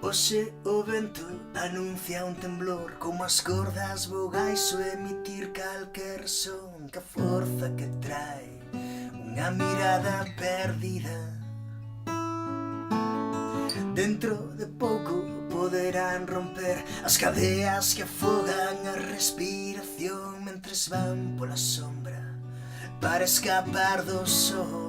Hoxe o vento anuncia un temblor, como as cordas vogais o emitir calquer son, que a forza que trae unha mirada perdida. Dentro de pouco poderán romper as cadeas que afogan a respiración, mentres van pola sombra para escapar do sol.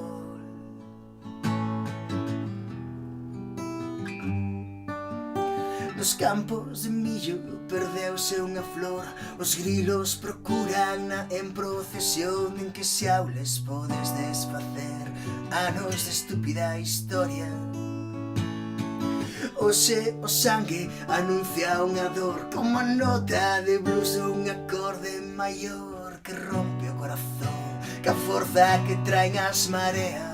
Nos campos de millo perdeuse unha flor, os grilos procurana en procesión, en que se aules podes desfacer anos de estúpida historia. Hoxe o sangue anuncia unha dor, como a nota de blues un acorde maior que rompe o corazón, que a forza que traen as mareas.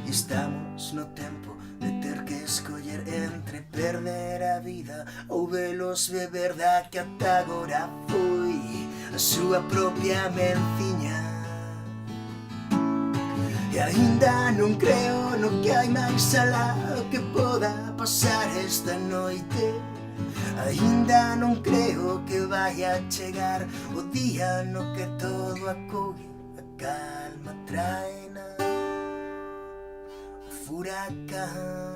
E estamos no tempo de ter que escoller entre perder a vida ou velos beber da que ata agora foi a súa propia menciña. E aínda non creo no que hai máis alá o que poda pasar esta noite. Aínda non creo que vaya a chegar o día no que todo acogue, a calma traena o furacán.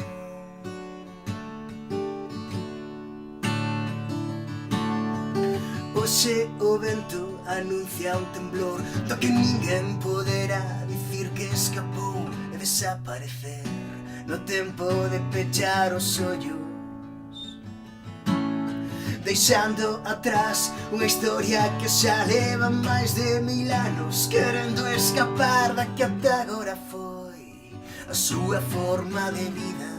Hoxe o vento anuncia un temblor do que ninguén poderá dicir que escapou e desaparecer no tempo de pechar os ollos, deixando atrás unha historia que xa leva máis de 1000 anos, querendo escapar da que ata agora foi a súa forma de vida.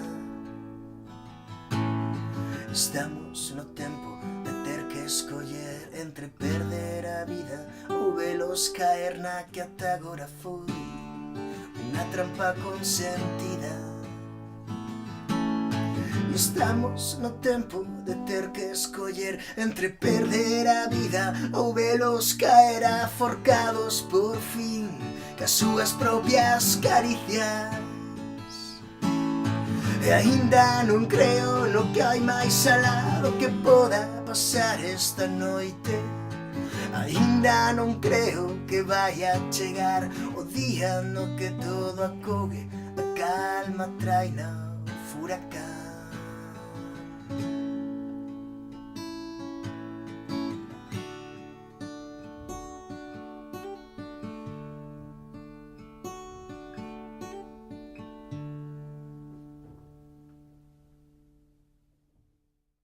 Estamos no tempo de ter que escoller entre perder a vida ou velos caer na que ata agora foi unha trampa consentida. Estamos no tempo de ter que escoller entre perder a vida ou velos caer aforcados por fin cas súas propias caricias. E aínda non creo no que hai máis alá do que poda pasar esta noite. Aínda non creo que vaya a chegar o día no que todo acogue, a calma traina o furacán.